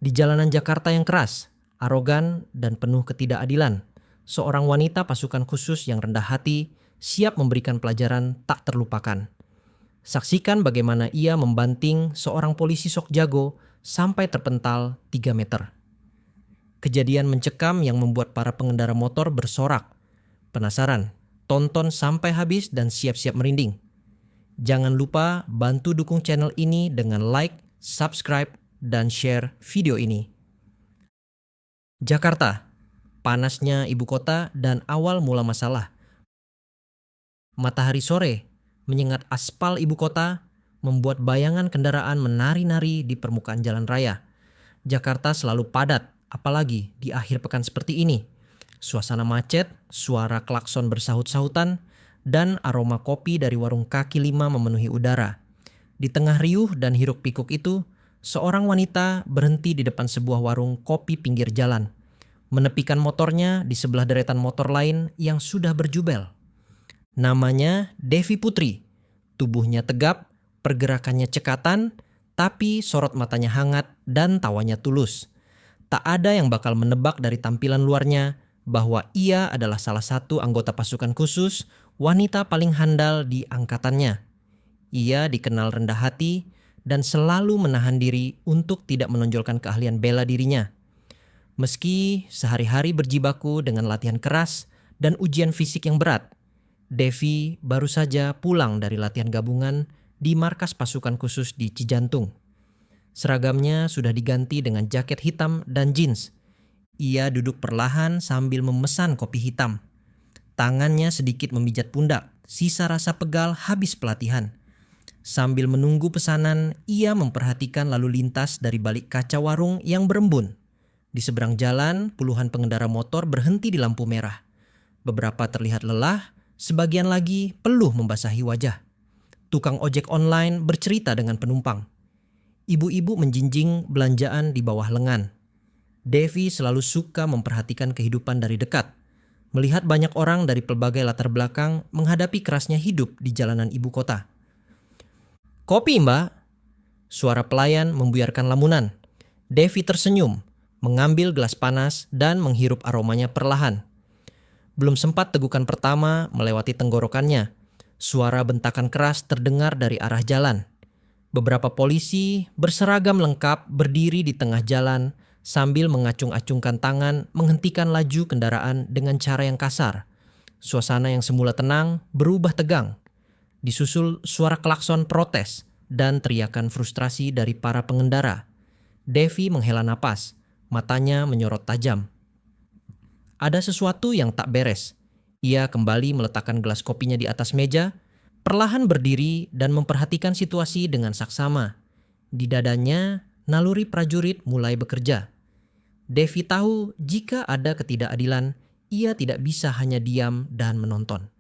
Di jalanan Jakarta yang keras, arogan, dan penuh ketidakadilan, seorang wanita pasukan khusus yang rendah hati siap memberikan pelajaran tak terlupakan. Saksikan bagaimana ia membanting seorang polisi sok jago sampai terpental 3 meter. Kejadian mencekam yang membuat para pengendara motor bersorak. Penasaran? Tonton sampai habis dan siap-siap merinding. Jangan lupa bantu dukung channel ini dengan like, subscribe, dan share video ini. Jakarta, panasnya ibu kota dan awal mula masalah. Matahari sore menyengat aspal ibu kota, membuat bayangan kendaraan menari-nari di permukaan jalan raya. Jakarta selalu padat, apalagi di akhir pekan seperti ini. Suasana macet, suara klakson bersahut-sahutan, dan aroma kopi dari warung kaki lima memenuhi udara. Di tengah riuh dan hiruk-pikuk itu, seorang wanita berhenti di depan sebuah warung kopi pinggir jalan, menepikan motornya di sebelah deretan motor lain yang sudah berjubel. Namanya Devi Putri. Tubuhnya tegap, pergerakannya cekatan, tapi sorot matanya hangat dan tawanya tulus. Tak ada yang bakal menebak dari tampilan luarnya bahwa ia adalah salah satu anggota pasukan khusus, wanita paling handal di angkatannya. Ia dikenal rendah hati dan selalu menahan diri untuk tidak menonjolkan keahlian bela dirinya. Meski sehari-hari berjibaku dengan latihan keras dan ujian fisik yang berat, Devi baru saja pulang dari latihan gabungan di markas pasukan khusus di Cijantung. Seragamnya sudah diganti dengan jaket hitam dan jeans. Ia duduk perlahan sambil memesan kopi hitam. Tangannya sedikit memijat pundak, sisa rasa pegal habis pelatihan. Sambil menunggu pesanan, ia memperhatikan lalu lintas dari balik kaca warung yang berembun. Di seberang jalan, puluhan pengendara motor berhenti di lampu merah. Beberapa terlihat lelah, sebagian lagi peluh membasahi wajah. Tukang ojek online bercerita dengan penumpang. Ibu-ibu menjinjing belanjaan di bawah lengan. Devi selalu suka memperhatikan kehidupan dari dekat, melihat banyak orang dari pelbagai latar belakang menghadapi kerasnya hidup di jalanan ibu kota. "Kopi, Mbak." Suara pelayan membuyarkan lamunan. Devi tersenyum, mengambil gelas panas dan menghirup aromanya perlahan. Belum sempat tegukan pertama melewati tenggorokannya, suara bentakan keras terdengar dari arah jalan. Beberapa polisi berseragam lengkap berdiri di tengah jalan sambil mengacung-acungkan tangan menghentikan laju kendaraan dengan cara yang kasar. Suasana yang semula tenang berubah tegang. Disusul suara klakson protes dan teriakan frustrasi dari para pengendara. Devi menghela napas, matanya menyorot tajam. Ada sesuatu yang tak beres. Ia kembali meletakkan gelas kopinya di atas meja, perlahan berdiri dan memperhatikan situasi dengan saksama. Di dadanya, naluri prajurit mulai bekerja. Devi tahu jika ada ketidakadilan, ia tidak bisa hanya diam dan menonton.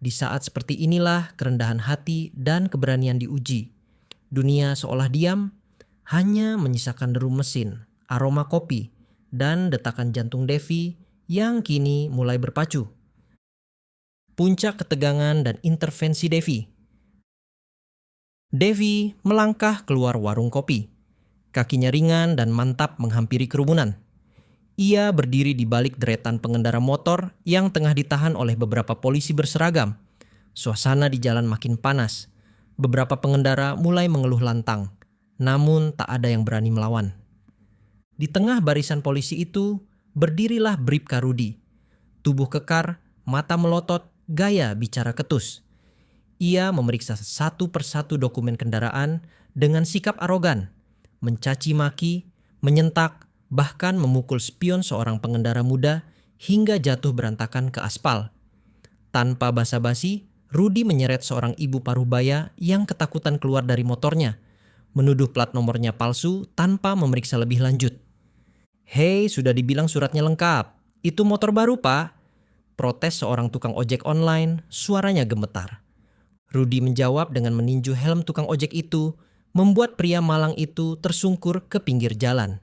Di saat seperti inilah kerendahan hati dan keberanian diuji. Dunia seolah diam, hanya menyisakan deru mesin, aroma kopi, dan detakan jantung Devi yang kini mulai berpacu. Puncak ketegangan dan intervensi Devi. Devi melangkah keluar warung kopi. Kakinya ringan dan mantap menghampiri kerumunan. Ia berdiri di balik deretan pengendara motor yang tengah ditahan oleh beberapa polisi berseragam. Suasana di jalan makin panas. Beberapa pengendara mulai mengeluh lantang, namun tak ada yang berani melawan. Di tengah barisan polisi itu, berdirilah Bribka Rudi. Tubuh kekar, mata melotot, gaya bicara ketus. Ia memeriksa satu persatu dokumen kendaraan dengan sikap arogan, mencaci maki, menyentak, bahkan memukul spion seorang pengendara muda hingga jatuh berantakan ke aspal. Tanpa basa-basi, Rudi menyeret seorang ibu paruhbaya yang ketakutan keluar dari motornya, menuduh plat nomornya palsu tanpa memeriksa lebih lanjut. "Hei, sudah dibilang suratnya lengkap. Itu motor baru, Pak." Protes seorang tukang ojek online, suaranya gemetar. Rudi menjawab dengan meninju helm tukang ojek itu, membuat pria malang itu tersungkur ke pinggir jalan.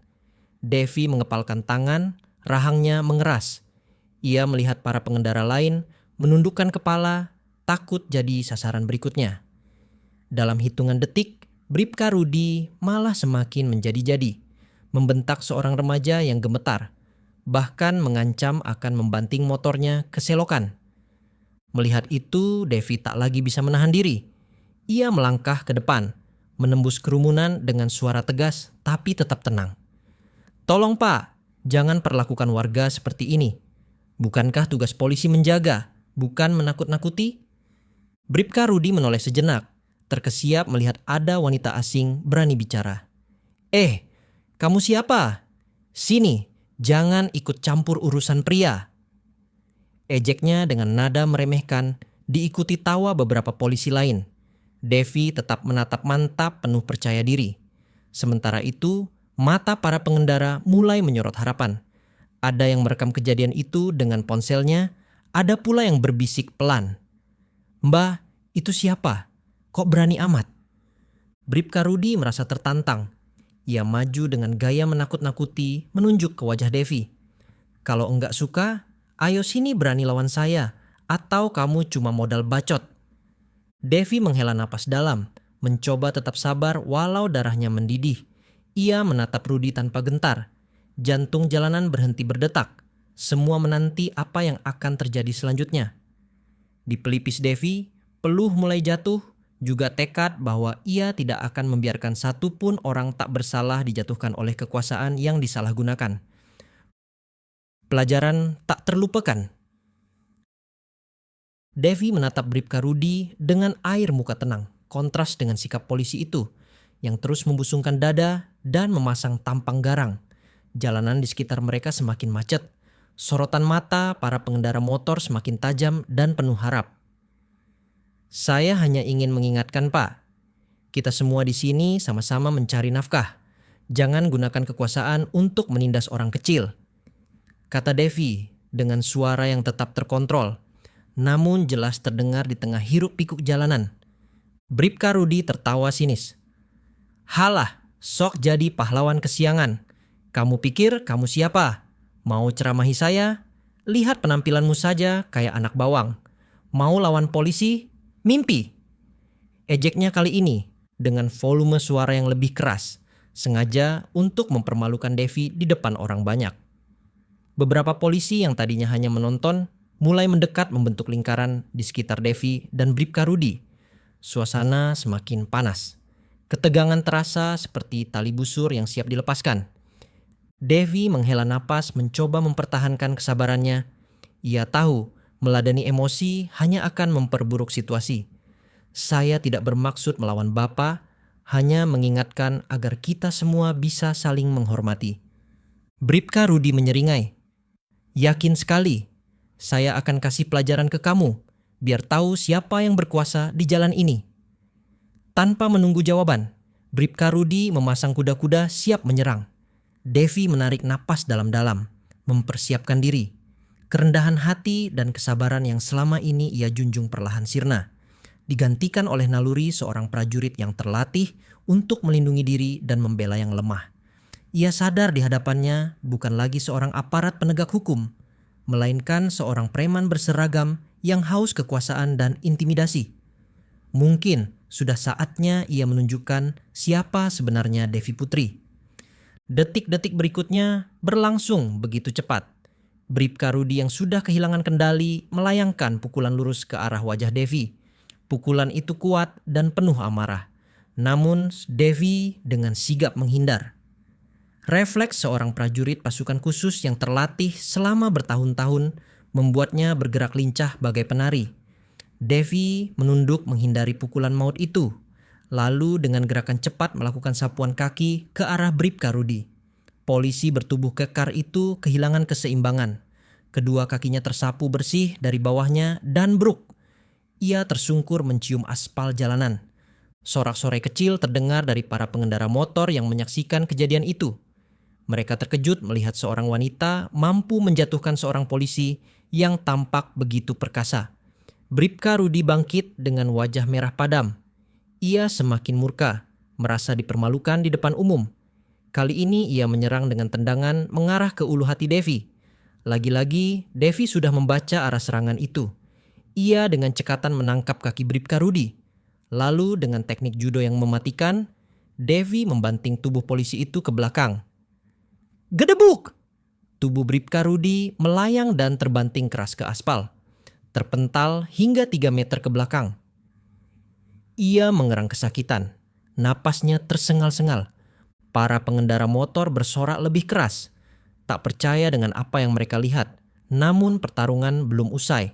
Devi mengepalkan tangan, rahangnya mengeras. Ia melihat para pengendara lain menundukkan kepala, takut jadi sasaran berikutnya. Dalam hitungan detik, Bribka Rudi malah semakin menjadi-jadi. membentak seorang remaja yang gemetar, bahkan mengancam akan membanting motornya ke selokan. Melihat itu, Devi tak lagi bisa menahan diri. Ia melangkah ke depan, menembus kerumunan dengan suara tegas tapi tetap tenang. "Tolong Pak, jangan perlakukan warga seperti ini. Bukankah tugas polisi menjaga, bukan menakut-nakuti?" Bribka Rudi menoleh sejenak, terkesiap melihat ada wanita asing berani bicara. Kamu siapa? Sini, jangan ikut campur urusan pria." Ejeknya dengan nada meremehkan, diikuti tawa beberapa polisi lain. Devi tetap menatap mantap penuh percaya diri. Sementara itu, mata para pengendara mulai menyorot harapan. Ada yang merekam kejadian itu dengan ponselnya, ada pula yang berbisik pelan. "Mbah, itu siapa? Kok berani amat?" Bribka Rudi merasa tertantang. Ia maju dengan gaya menakut-nakuti, menunjuk ke wajah Devi. "Kalau enggak suka, ayo sini berani lawan saya, atau kamu cuma modal bacot." Devi menghela napas dalam, mencoba tetap sabar walau darahnya mendidih. Ia menatap Rudi tanpa gentar. Jantung jalanan berhenti berdetak. Semua menanti apa yang akan terjadi selanjutnya. Di pelipis Devi, peluh mulai jatuh, juga tekad bahwa ia tidak akan membiarkan satupun orang tak bersalah dijatuhkan oleh kekuasaan yang disalahgunakan. Pelajaran tak terlupakan. Devi menatap Bribka Rudi dengan air muka tenang, kontras dengan sikap polisi itu, yang terus membusungkan dada dan memasang tampang garang. Jalanan di sekitar mereka semakin macet. Sorotan mata para pengendara motor semakin tajam dan penuh harap. "Saya hanya ingin mengingatkan Pak, kita semua di sini sama-sama mencari nafkah. Jangan gunakan kekuasaan untuk menindas orang kecil," kata Devi dengan suara yang tetap terkontrol, namun jelas terdengar di tengah hiruk-pikuk jalanan. Bribka Rudi tertawa sinis. "Halah, sok jadi pahlawan kesiangan. Kamu pikir kamu siapa? Mau ceramahi saya? Lihat penampilanmu saja kayak anak bawang. Mau lawan polisi? Mimpi." Ejeknya kali ini dengan volume suara yang lebih keras, sengaja untuk mempermalukan Devi di depan orang banyak. Beberapa polisi yang tadinya hanya menonton mulai mendekat membentuk lingkaran di sekitar Devi dan Bribka Rudi. Suasana semakin panas. Ketegangan terasa seperti tali busur yang siap dilepaskan. Devi menghela napas mencoba mempertahankan kesabarannya. Ia tahu meladeni emosi hanya akan memperburuk situasi. "Saya tidak bermaksud melawan Bapak, hanya mengingatkan agar kita semua bisa saling menghormati." Bribka Rudi menyeringai. "Yakin sekali, saya akan kasih pelajaran ke kamu, biar tahu siapa yang berkuasa di jalan ini." Tanpa menunggu jawaban, Bribka Rudi memasang kuda-kuda siap menyerang. Devi menarik napas dalam-dalam, mempersiapkan diri. Kerendahan hati dan kesabaran yang selama ini ia junjung perlahan sirna, digantikan oleh naluri seorang prajurit yang terlatih untuk melindungi diri dan membela yang lemah. Ia sadar di hadapannya bukan lagi seorang aparat penegak hukum, melainkan seorang preman berseragam yang haus kekuasaan dan intimidasi. Mungkin sudah saatnya ia menunjukkan siapa sebenarnya Devi Putri. Detik-detik berikutnya berlangsung begitu cepat. Bribka Rudi yang sudah kehilangan kendali melayangkan pukulan lurus ke arah wajah Devi. Pukulan itu kuat dan penuh amarah. Namun Devi dengan sigap menghindar. Refleks seorang prajurit pasukan khusus yang terlatih selama bertahun-tahun membuatnya bergerak lincah bagai penari. Devi menunduk menghindari pukulan maut itu, lalu dengan gerakan cepat melakukan sapuan kaki ke arah Bribka Rudi. Polisi bertubuh kekar itu kehilangan keseimbangan. Kedua kakinya tersapu bersih dari bawahnya dan bruk. Ia tersungkur mencium aspal jalanan. Sorak-sorai kecil terdengar dari para pengendara motor yang menyaksikan kejadian itu. Mereka terkejut melihat seorang wanita mampu menjatuhkan seorang polisi yang tampak begitu perkasa. Bribka Rudi bangkit dengan wajah merah padam. Ia semakin murka, merasa dipermalukan di depan umum. Kali ini ia menyerang dengan tendangan mengarah ke ulu hati Devi. Lagi-lagi Devi sudah membaca arah serangan itu. Ia dengan cekatan menangkap kaki Bribka Rudi. Lalu dengan teknik judo yang mematikan, Devi membanting tubuh polisi itu ke belakang. Gedebuk! Tubuh Bribka Rudi melayang dan terbanting keras ke aspal, terpental hingga 3 meter ke belakang. Ia mengerang kesakitan, napasnya tersengal-sengal. Para pengendara motor bersorak lebih keras, tak percaya dengan apa yang mereka lihat. Namun pertarungan belum usai.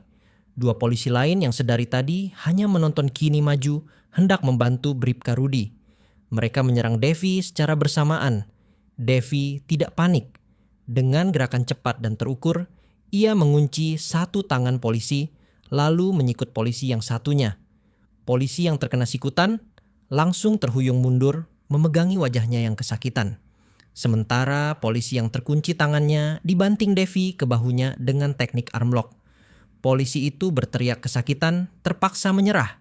Dua polisi lain yang sedari tadi hanya menonton kini maju hendak membantu Bribka Rudi. Mereka menyerang Devi secara bersamaan. Devi tidak panik. Dengan gerakan cepat dan terukur, ia mengunci satu tangan polisi, lalu menyikut polisi yang satunya. Polisi yang terkena sikutan langsung terhuyung mundur, memegangi wajahnya yang kesakitan. Sementara polisi yang terkunci tangannya dibanting Devi ke bahunya dengan teknik armlock. Polisi itu berteriak kesakitan, terpaksa menyerah.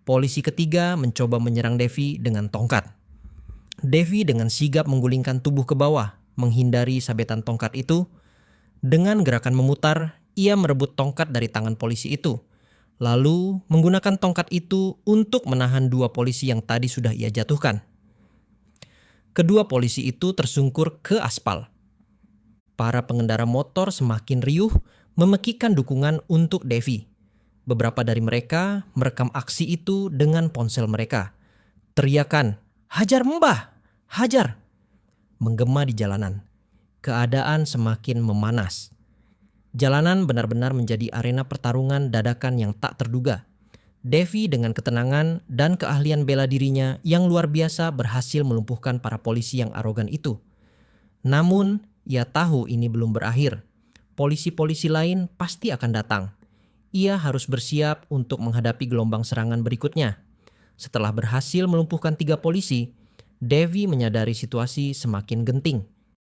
Polisi ketiga mencoba menyerang Devi dengan tongkat. Devi dengan sigap menggulingkan tubuh ke bawah, menghindari sabetan tongkat itu. Dengan gerakan memutar, ia merebut tongkat dari tangan polisi itu. Lalu menggunakan tongkat itu untuk menahan dua polisi yang tadi sudah ia jatuhkan. Kedua polisi itu tersungkur ke aspal. Para pengendara motor semakin riuh memekikkan dukungan untuk Devi. Beberapa dari mereka merekam aksi itu dengan ponsel mereka. Teriakan, "Hajar Mbah! Hajar!" menggema di jalanan. Keadaan semakin memanas. Jalanan benar-benar menjadi arena pertarungan dadakan yang tak terduga. Devi dengan ketenangan dan keahlian bela dirinya yang luar biasa berhasil melumpuhkan para polisi yang arogan itu. Namun, ia tahu ini belum berakhir. Polisi-polisi lain pasti akan datang. Ia harus bersiap untuk menghadapi gelombang serangan berikutnya. Setelah berhasil melumpuhkan 3 polisi, Devi menyadari situasi semakin genting.